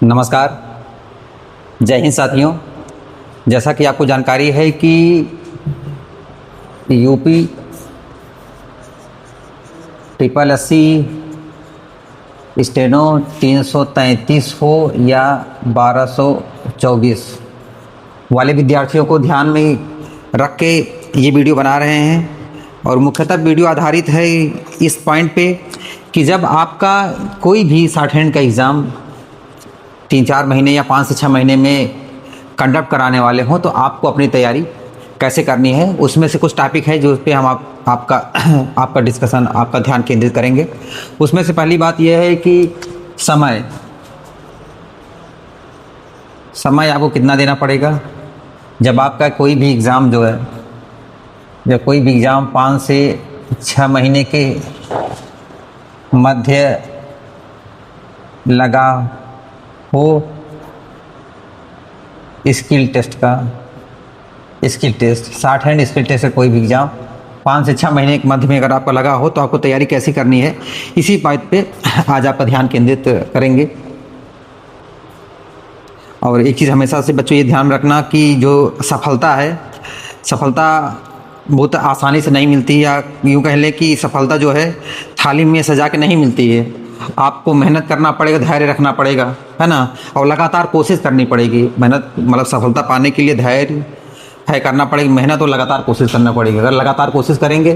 नमस्कार। जय हिंद साथियों। जैसा कि आपको जानकारी है कि यूपी 8080 स्टेनो 333 हो या 1224 वाले विद्यार्थियों को ध्यान में रख के ये वीडियो बना रहे हैं। और मुख्यतः वीडियो आधारित है इस पॉइंट पे कि जब आपका कोई भी शॉर्ट हैंड का एग्ज़ाम 3-4 महीने या 5 से 6 महीने में कंडक्ट कराने वाले हों तो आपको अपनी तैयारी कैसे करनी है, उसमें से कुछ टॉपिक है जो उस पर हम आपका डिस्कशन, आपका ध्यान केंद्रित करेंगे। उसमें से पहली बात यह है कि समय आपको कितना देना पड़ेगा। जब आपका कोई भी एग्ज़ाम जो है, जब कोई भी एग्ज़ाम 5 से 6 महीने के मध्य लगा हो, skill test shorthand skill test का कोई भी एग्ज़ाम 5 से 6 महीने के मध्य में अगर आपका लगा हो तो आपको तैयारी कैसी करनी है, इसी बात पे आज आपका ध्यान केंद्रित करेंगे। और एक चीज़ हमेशा से बच्चों ये ध्यान रखना कि जो सफलता बहुत आसानी से नहीं मिलती, या यूँ कह लें कि सफलता जो है थाली में सजा के नहीं मिलती है। आपको मेहनत करना पड़ेगा, धैर्य रखना पड़ेगा, है ना, और लगातार कोशिश करनी पड़ेगी। मेहनत मतलब सफलता पाने के लिए धैर्य है करना पड़ेगी, मेहनत और लगातार कोशिश करना पड़ेगी। अगर लगातार कोशिश करेंगे,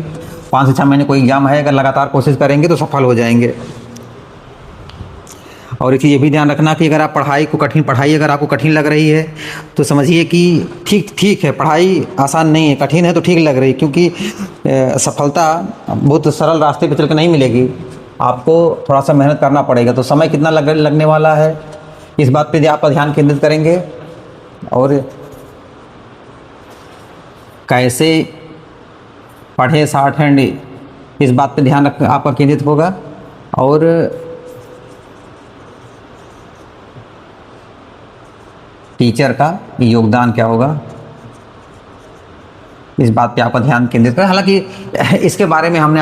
5 से 6 महीने कोई एग्ज़ाम है, अगर लगातार कोशिश करेंगे तो सफल हो जाएंगे। और एक चीज़ ये भी ध्यान रखना कि अगर आप पढ़ाई अगर आपको कठिन लग रही है तो समझिए कि ठीक है, पढ़ाई आसान नहीं है, कठिन है तो ठीक लग रही है, क्योंकि सफलता बहुत सरल रास्ते पे चल के नहीं मिलेगी। आपको थोड़ा सा मेहनत करना पड़ेगा। तो समय कितना लगने वाला है, इस बात पे आप ध्यान केंद्रित करेंगे। और कैसे पढ़े शॉर्ट हैंड, इस बात पे ध्यान आपका केंद्रित होगा। और टीचर का योगदान क्या होगा, इस बात पे आपका ध्यान केंद्रित करें। हालांकि इसके बारे में हमने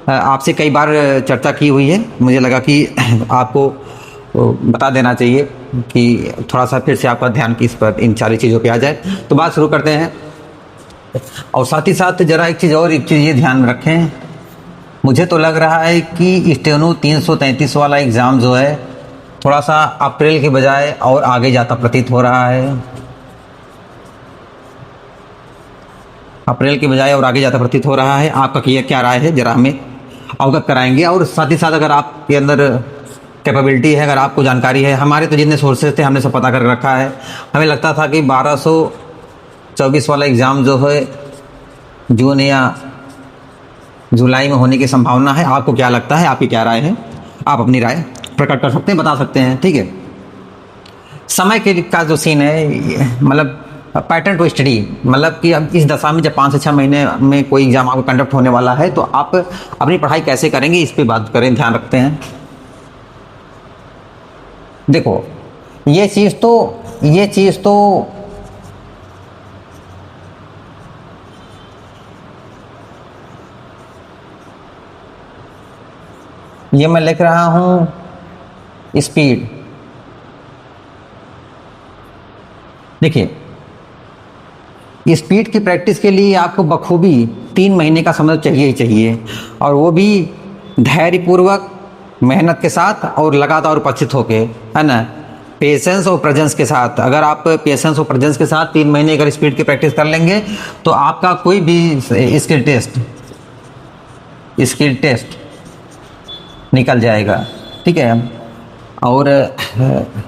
आपसे कई बार चर्चा की हुई है, मुझे लगा कि आपको बता देना चाहिए कि थोड़ा सा फिर से आपका ध्यान इस पर, इन सारी चीज़ों पे आ जाए। तो बात शुरू करते हैं। और साथ ही साथ ज़रा एक चीज़ ये ध्यान रखें, मुझे तो लग रहा है कि स्टेनो 333 वाला एग्ज़ाम जो है थोड़ा सा अप्रैल के बजाय और आगे जाता प्रतीत हो रहा है। अप्रैल के बजाय और आगे जाता प्रतीत हो रहा है। आपका क्या राय है, ज़रा हमें अवगत कराएंगे। और साथ ही साथ अगर आपके अंदर कैपेबिलिटी है, अगर आपको जानकारी है, हमारे तो जितने सोर्सेज थे हमने सब पता कर रखा है। हमें लगता था कि 1224 वाला एग्ज़ाम जो है जून या जुलाई में होने की संभावना है। आपको क्या लगता है, आपकी क्या राय है, आप अपनी राय प्रकट कर सकते हैं, बता सकते हैं, ठीक है। समय के का जो सीन है, मतलब पैटर्न टू स्टडी, मतलब कि अब इस दशा में जब 5 से 6 महीने में कोई एग्ज़ाम आपको कंडक्ट होने वाला है तो आप अपनी पढ़ाई कैसे करेंगे, इस पे बात करें, ध्यान रखते हैं। देखो, ये चीज़ तो ये मैं लिख रहा हूँ स्पीड। देखिए, स्पीड की प्रैक्टिस के लिए आपको बखूबी 3 महीने का समय चाहिए ही चाहिए, और वो भी धैर्यपूर्वक, मेहनत के साथ और लगातार उपस्थित होके, है ना, पेशेंस और प्रेजेंस के साथ। अगर आप पेशेंस और प्रेजेंस के साथ 3 महीने अगर स्पीड की प्रैक्टिस कर लेंगे तो आपका कोई भी स्किल टेस्ट निकल जाएगा, ठीक है। और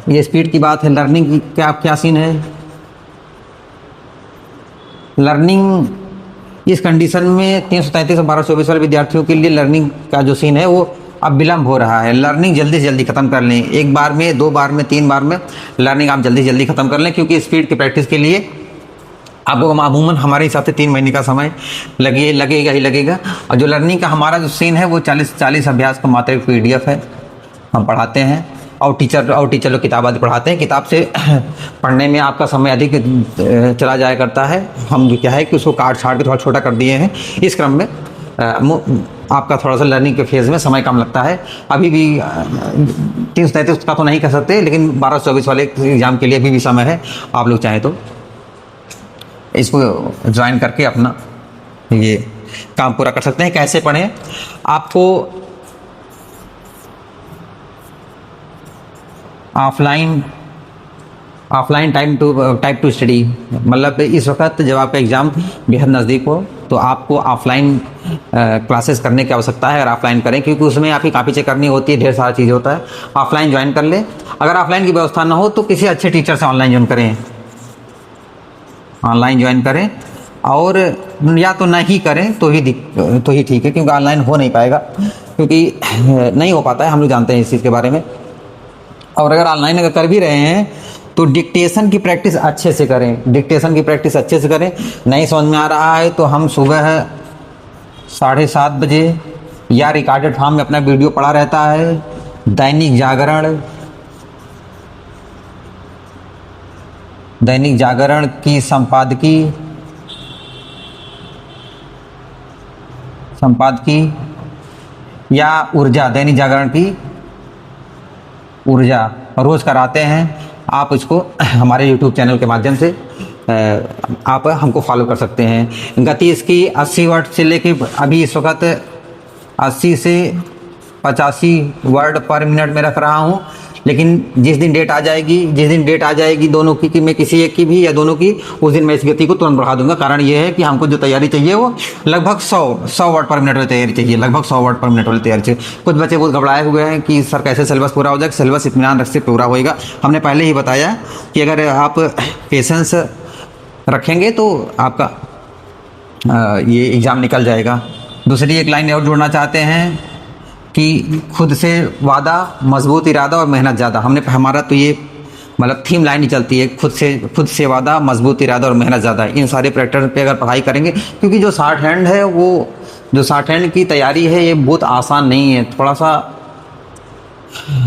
ये स्पीड की बात है। लर्निंग की क्या सीन है, लर्निंग इस कंडीशन में 333 और 1224 वाले विद्यार्थियों के लिए लर्निंग का जो सीन है वो अब विलम्ब हो रहा है। लर्निंग जल्दी से जल्दी ख़त्म कर लें, 1 बार में, 2 बार में, 3 बार में लर्निंग आप जल्दी जल्दी ख़त्म कर लें, क्योंकि स्पीड की प्रैक्टिस के लिए आपको अमूमन हमारे हिसाब से 3 महीने का समय लगेगा ही लगेगा। और जो लर्निंग का हमारा जो सीन है वो 40 अभ्यास का मात्र एक PDF है, हम पढ़ाते हैं। और टीचर लोग किताब आदि पढ़ाते हैं। किताब से पढ़ने में आपका समय अधिक चला जाया करता है। हम क्या है कि उसको काट छाट के थोड़ा छोटा कर दिए हैं। इस क्रम में आपका थोड़ा सा लर्निंग के फेज़ में समय कम लगता है। अभी भी 30-33 का तो नहीं कह सकते, लेकिन 12-24 वाले एग्ज़ाम के लिए अभी भी समय है। आप लोग चाहें तो इसको ज्वाइन करके अपना ये काम पूरा कर सकते हैं। कैसे पढ़ें? आपको ऑफलाइन टाइप टू स्टडी, मतलब इस वक्त जब आपका एग्ज़ाम बेहद नज़दीक हो तो आपको ऑफलाइन क्लासेस करने की आवश्यकता है। अगर ऑफलाइन करें, क्योंकि उसमें आपकी कॉपी चेक करनी होती है, ढेर सारा चीज़ होता है। ऑफलाइन ज्वाइन कर ले। अगर ऑफलाइन की व्यवस्था ना हो तो किसी अच्छे टीचर से ऑनलाइन ज्वाइन करें, और या तो नहीं करें तो ही ठीक है, क्योंकि ऑनलाइन हो नहीं पाएगा, क्योंकि नहीं हो पाता है, हम लोग जानते हैं इस चीज़ के बारे में। और अगर ऑनलाइन अगर कर भी रहे हैं तो डिक्टेशन की प्रैक्टिस अच्छे से करें, नहीं समझ में आ रहा है तो हम सुबह 7:30 बजे या रिकॉर्डेड फॉर्म में अपना वीडियो पड़ा रहता है। दैनिक जागरण की संपादकी या ऊर्जा, दैनिक जागरण की ऊर्जा रोज़ कराते हैं। आप इसको हमारे YouTube चैनल के माध्यम से आप हमको फॉलो कर सकते हैं। गति इसकी 80 वर्ड से लेके अभी इस वक्त 80 से 85 वर्ड पर मिनट में रख रहा हूँ, लेकिन जिस दिन डेट आ जाएगी दोनों की, कि मैं किसी एक की भी या दोनों की, उस दिन मैं इस गति को तुरंत बढ़ा दूंगा। कारण ये है कि हमको जो तैयारी चाहिए वो लगभग 100 वर्ड पर मिनट वाली तैयारी चाहिए, कुछ बच्चे बहुत घबराए हुए हैं कि सर कैसे सिलेबस पूरा हो जाए। सिलेबस इत्मीनान से पूरा होएगा। हमने पहले ही बताया कि अगर आप पेशेंस रखेंगे तो आपका ये एग्ज़ाम निकल जाएगा। दूसरी एक लाइन और जोड़ना चाहते हैं कि खुद से वादा, मजबूत इरादा और मेहनत ज़्यादा। हमारा तो ये मतलब थीम लाइन ही चलती है, खुद से वादा, मजबूत इरादा और मेहनत ज़्यादा। इन सारे फैक्टर पे अगर पढ़ाई करेंगे, क्योंकि जो शॉर्ट हैंड है, वो जो शॉर्ट हैंड की तैयारी है ये बहुत आसान नहीं है, थोड़ा सा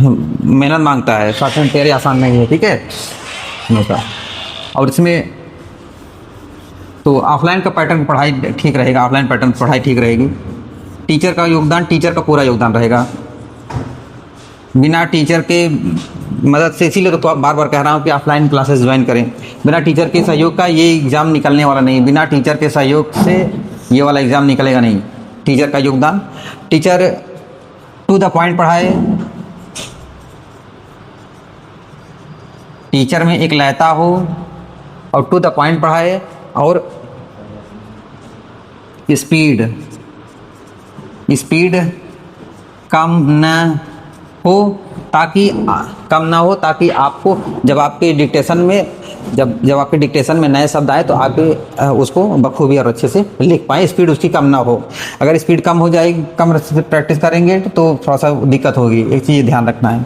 मेहनत मांगता है। शॉर्ट हैंड तैयारी आसान नहीं है, ठीक है। और इसमें तो ऑफलाइन का पैटर्न पढ़ाई ठीक रहेगी। टीचर का पूरा योगदान रहेगा। बिना टीचर के मदद से, इसीलिए तो बार बार कह रहा हूँ कि ऑफलाइन क्लासेस ज्वाइन करें। बिना टीचर के सहयोग का ये एग्ज़ाम निकलने वाला नहीं, बिना टीचर के सहयोग से ये वाला एग्ज़ाम निकलेगा नहीं। टीचर का योगदान, टीचर टू द पॉइंट पढ़ाए, टीचर में एक लयता हो और टू द पॉइंट पढ़ाए, और स्पीड कम ना हो ताकि आपको जब आपके डिक्टेशन में नए शब्द आए तो आप उसको बखूबी और अच्छे से लिख पाएँ। स्पीड उसकी कम ना हो। अगर स्पीड कम हो जाएगी, कम से प्रैक्टिस करेंगे तो थोड़ा सा दिक्कत होगी। एक चीज़ ध्यान रखना है।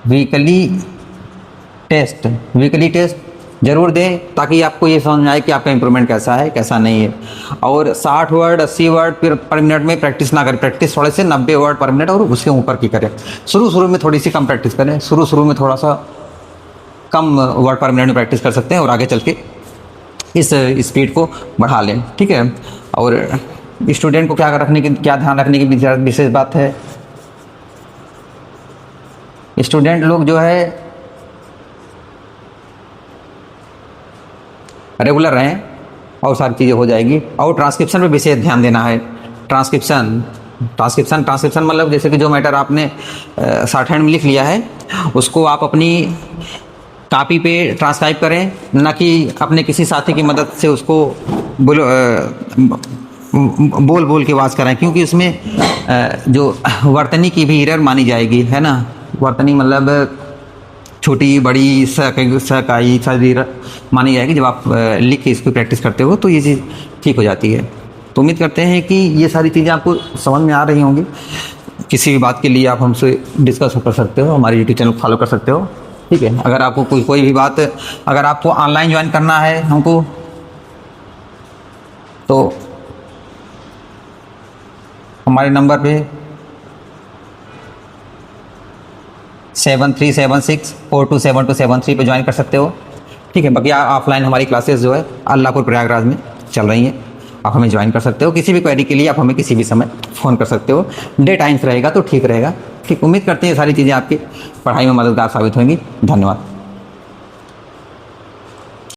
वीकली टेस्ट जरूर दें, ताकि आपको ये समझ में आए कि आपका इंप्रूवमेंट कैसा है, कैसा नहीं है। और 60 वर्ड 80 वर्ड पर मिनट में प्रैक्टिस ना करें। प्रैक्टिस थोड़े से 90 वर्ड पर मिनट और उसके ऊपर की करें। शुरू में थोड़ी सी कम प्रैक्टिस करें। शुरू में थोड़ा सा कम वर्ड पर मिनट में प्रैक्टिस कर सकते हैं, और आगे चल के इस स्पीड को बढ़ा लें, ठीक है। और स्टूडेंट को क्या ध्यान रखने की विशेष बात है, स्टूडेंट लोग जो है रेगुलर रहें और सारी चीज़ें हो जाएगी। और ट्रांसक्रिप्शन पे विशेष ध्यान देना है। ट्रांसक्रिप्शन मतलब जैसे कि जो मैटर आपने शॉर्ट हैंड में लिख लिया है, उसको आप अपनी कॉपी पे ट्रांसक्राइब करें, ना कि अपने किसी साथी की मदद से उसको बोल के आवाज़ कराएं, क्योंकि उसमें जो वर्तनी की भी एरर मानी जाएगी, है ना। वर्तनी मतलब छोटी बड़ी सकाई शरीर मानी जाएगी। जब आप लिख के इसको प्रैक्टिस करते हो तो ये चीज़ ठीक हो जाती है। तो उम्मीद करते हैं कि ये सारी चीज़ें आपको समझ में आ रही होंगी। किसी भी बात के लिए आप हमसे डिस्कस कर सकते हो, हमारे यूट्यूब चैनल को फॉलो कर सकते हो, ठीक है। अगर आपको कोई भी बात, अगर आपको ऑनलाइन ज्वाइन करना है हमको, तो हमारे नंबर पे 7376427273 पे ज्वाइन कर सकते हो। ठीक है। बाकी ऑफलाइन हमारी क्लासेस जो है अल्लाहपुर प्रयागराज में चल रही हैं, आप हमें ज्वाइन कर सकते हो। किसी भी क्वेरी के लिए आप हमें किसी भी समय फ़ोन कर सकते हो। डे टाइम्स रहेगा तो ठीक रहेगा। ठीक, उम्मीद करते हैं ये सारी चीज़ें आपकी पढ़ाई में मददगार साबित होंगी। धन्यवाद।